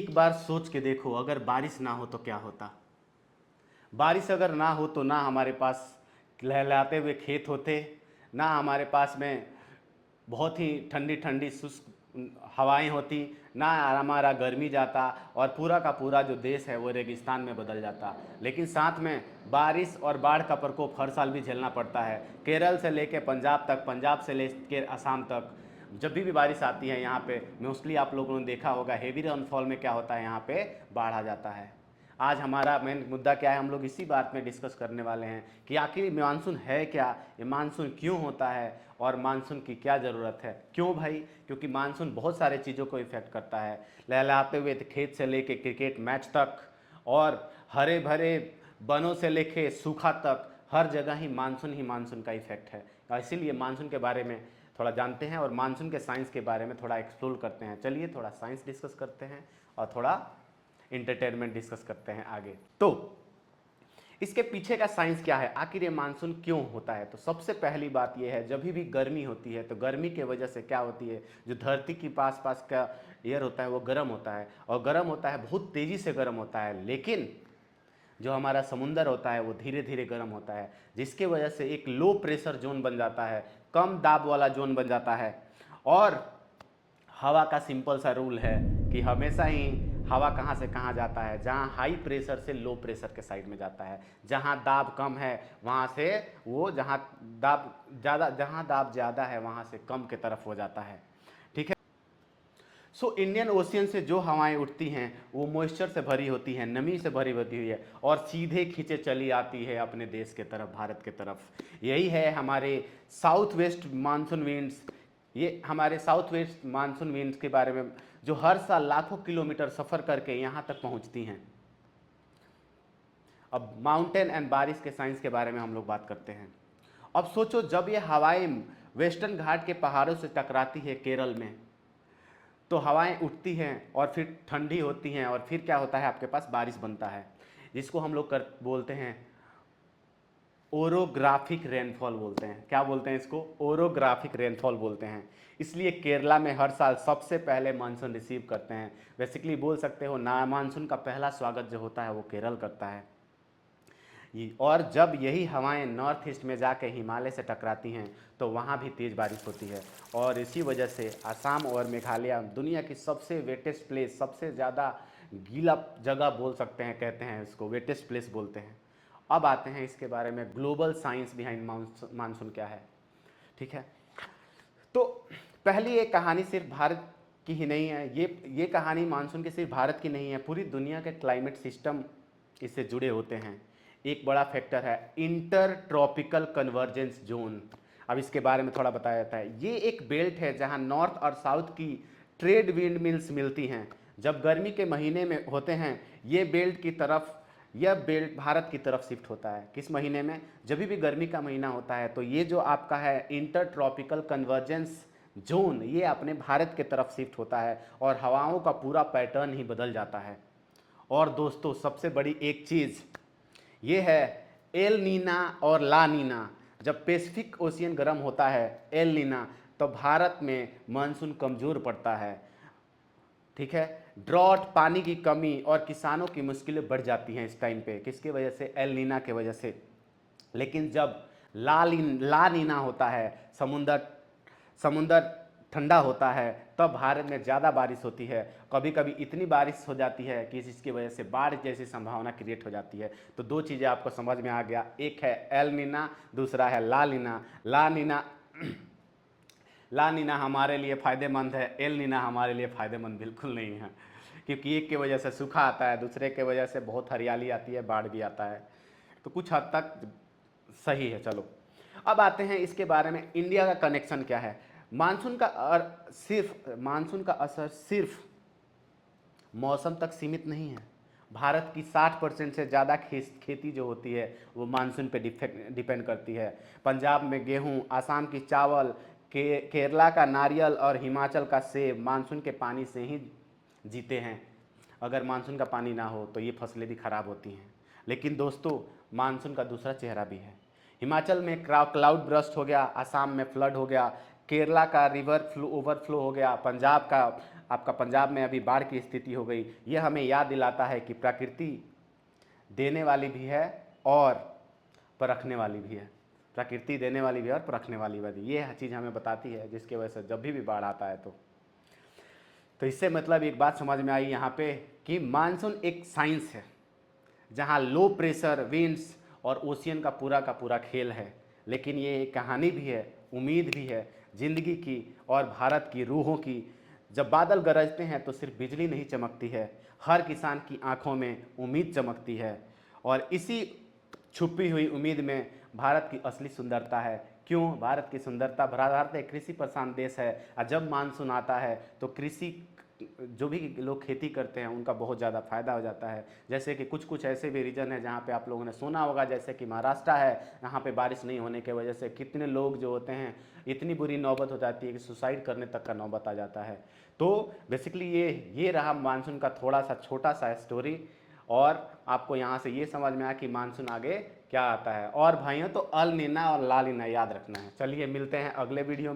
एक बार सोच के देखो, अगर बारिश ना हो तो क्या होता। बारिश अगर ना हो तो ना हमारे पास लहलहाते हुए खेत होते, ना हमारे पास में बहुत ही ठंडी ठंडी शुष्क हवाएं होती, ना हमारा गर्मी जाता और पूरा का पूरा जो देश है वो रेगिस्तान में बदल जाता। लेकिन साथ में बारिश और बाढ़ का प्रकोप हर साल भी झेलना पड़ता है। केरल से लेके पंजाब तक, पंजाब से लेके असम तक जब भी बारिश आती है यहाँ पे मोस्टली आप लोगों ने देखा होगा हेवी रेनफॉल में क्या होता है, यहाँ पे बाढ़ आ जाता है। आज हमारा मेन मुद्दा क्या है, हम लोग इसी बात में डिस्कस करने वाले हैं कि आखिर मानसून है क्या, ये मानसून क्यों होता है और मानसून की क्या ज़रूरत है। क्यों भाई? क्योंकि मानसून बहुत सारे चीज़ों को इफेक्ट करता है, लहलहाते हुए खेत से लेके क्रिकेट मैच तक और हरे भरे बनों से लेके सूखा तक, हर जगह ही मानसून का इफेक्ट है। इसीलिए मानसून के बारे में थोड़ा जानते हैं और मानसून के साइंस के बारे में थोड़ा एक्सप्लोर करते हैं। चलिए थोड़ा साइंस डिस्कस करते हैं और थोड़ा इंटरटेनमेंट डिस्कस करते हैं आगे। तो इसके पीछे का साइंस क्या है, आखिर ये मानसून क्यों होता है। तो सबसे पहली बात यह है, जब भी गर्मी होती है तो गर्मी के वजह से क्या होती है, जो धरती के पास पास का एयर होता है वो गर्म होता है और गर्म होता है, बहुत तेज़ी से गर्म होता है। लेकिन जो हमारा समुंदर होता है वो धीरे धीरे गर्म होता है, जिसके वजह से एक लो प्रेशर जोन बन जाता है, कम दाब वाला जोन बन जाता है। और हवा का सिंपल सा रूल है कि हमेशा ही हवा कहाँ से कहाँ जाता है, जहाँ हाई प्रेशर से लो प्रेशर के साइड में जाता है। जहाँ दाब कम है वहाँ से वो, जहाँ दाब ज़्यादा है वहाँ से कम के तरफ हो जाता है। ठीक है। सो इंडियन ओशियन से जो हवाएं उठती हैं वो मॉइस्चर से भरी होती हैं, नमी से भरी होती हुई है और सीधे खींचे चली आती है अपने देश के तरफ, भारत के तरफ। यही है हमारे साउथ वेस्ट मानसून विंड्स। ये हमारे साउथ वेस्ट मानसून विंड्स के बारे में जो हर साल लाखों किलोमीटर सफ़र करके यहाँ तक पहुँचती हैं। अब माउंटेन एंड बारिश के साइंस के बारे में हम लोग बात करते हैं। अब सोचो, जब ये हवाएं वेस्टर्न घाट के पहाड़ों से टकराती है केरल में, तो हवाएं उठती हैं और फिर ठंडी होती हैं और फिर क्या होता है, आपके पास बारिश बनता है, जिसको हम लोग बोलते हैं ओरोग्राफिक रेनफॉल बोलते हैं। क्या बोलते हैं इसको? ओरोग्राफिक रेनफॉल बोलते हैं। इसलिए केरला में हर साल सबसे पहले मानसून रिसीव करते हैं। बेसिकली बोल सकते हो ना, मानसून का पहला स्वागत जो होता है वो केरल करता है। और जब यही हवाएं नॉर्थ ईस्ट में जाके हिमालय से टकराती हैं तो वहाँ भी तेज़ बारिश होती है और इसी वजह से असम और मेघालय दुनिया की सबसे वेटेस्ट प्लेस, सबसे ज़्यादा गीला जगह बोल सकते हैं, कहते हैं इसको वेटेस्ट प्लेस बोलते हैं। अब आते हैं इसके बारे में ग्लोबल साइंस बिहाइंड मानसून क्या है। ठीक है। तो पहली ये कहानी सिर्फ भारत की ही नहीं है, ये कहानी मानसून की सिर्फ भारत की नहीं है, पूरी दुनिया के क्लाइमेट सिस्टम इससे जुड़े होते हैं। एक बड़ा फैक्टर है इंटर ट्रॉपिकल कन्वर्जेंस जोन। अब इसके बारे में थोड़ा बताया जाता है। ये एक बेल्ट है जहां नॉर्थ और साउथ की ट्रेड विंड मिल्स मिलती हैं। जब गर्मी के महीने में होते हैं ये बेल्ट की तरफ, यह बेल्ट भारत की तरफ शिफ्ट होता है। किस महीने में? जब भी गर्मी का महीना होता है तो ये जो आपका है इंटर ट्रॉपिकल कन्वर्जेंस जोन, ये अपने भारत के तरफ शिफ्ट होता है और हवाओं का पूरा पैटर्न ही बदल जाता है। और दोस्तों सबसे बड़ी एक चीज़ ये है एल नीना और ला नीना। जब पैसिफिक ओशियन गर्म होता है एल नीना, तो भारत में मानसून कमज़ोर पड़ता है। ठीक है। ड्रॉट, पानी की कमी और किसानों की मुश्किलें बढ़ जाती हैं इस टाइम पे। किसकी वजह से? एल नीना के वजह से। लेकिन जब ला नीना होता है, समुंदर समुंदर ठंडा होता है, तब भारत में ज़्यादा बारिश होती है। कभी कभी इतनी बारिश हो जाती है कि जिसकी वजह से बाढ़ जैसी संभावना क्रिएट हो जाती है। तो दो चीज़ें आपको समझ में आ गया, एक है एल नीना, दूसरा है ला नीना। ला नीना हमारे लिए फ़ायदेमंद है, एल नीना हमारे लिए फ़ायदेमंद बिल्कुल नहीं है, क्योंकि एक की वजह से सूखा आता है, दूसरे के वजह से बहुत हरियाली आती है, बाढ़ भी आता है। तो कुछ हद तक सही है। चलो अब आते हैं इसके बारे में इंडिया का कनेक्शन क्या है। मानसून का असर सिर्फ मौसम तक सीमित नहीं है। भारत की 60% से ज़्यादा खेती जो होती है वो मानसून पे डिपेंड करती है। पंजाब में गेहूं, आसाम की चावल, केरला का नारियल और हिमाचल का सेब मानसून के पानी से ही जीते हैं। अगर मानसून का पानी ना हो तो ये फसलें भी खराब होती हैं। लेकिन दोस्तों मानसून का दूसरा चेहरा भी है। हिमाचल में क्लाउड बर्स्ट हो गया, आसाम में फ्लड हो गया, केरला का रिवर फ्लो ओवरफ्लो हो गया, पंजाब का आपका पंजाब में अभी बाढ़ की स्थिति हो गई, ये हमें याद दिलाता है कि प्रकृति देने वाली भी है और परखने वाली भी है। प्रकृति देने वाली भी है और परखने वाली भी है, ये चीज़ हमें बताती है, जिसकी वजह से जब भी बाढ़ आता है तो इससे मतलब एक बात समझ में आई यहाँ पे कि मानसून एक साइंस है, जहाँ लो प्रेशर विंड्स और ओशियन का पूरा खेल है। लेकिन ये एक कहानी भी है, उम्मीद भी है ज़िंदगी की और भारत की रूहों की। जब बादल गरजते हैं तो सिर्फ बिजली नहीं चमकती है, हर किसान की आंखों में उम्मीद चमकती है। और इसी छुपी हुई उम्मीद में भारत की असली सुंदरता है। क्यों भारत की सुंदरता? भारत एक कृषि प्रधान देश है और जब मानसून आता है तो कृषि जो भी लोग खेती करते हैं उनका बहुत ज़्यादा फायदा हो जाता है। जैसे कि कुछ कुछ ऐसे भी रीजन है जहाँ पे आप लोगों ने सुना होगा, जैसे कि महाराष्ट्र है, यहाँ पे बारिश नहीं होने की वजह से कितने लोग जो होते हैं, इतनी बुरी नौबत हो जाती है कि सुसाइड करने तक का नौबत आ जाता है। तो बेसिकली ये रहा मानसून का थोड़ा सा छोटा सा स्टोरी, और आपको यहाँ से ये समझ में आया कि मानसून आगे क्या आता है। और भाइयों तो अल नीना और ला लीना याद रखना है। चलिए मिलते हैं अगले वीडियो में।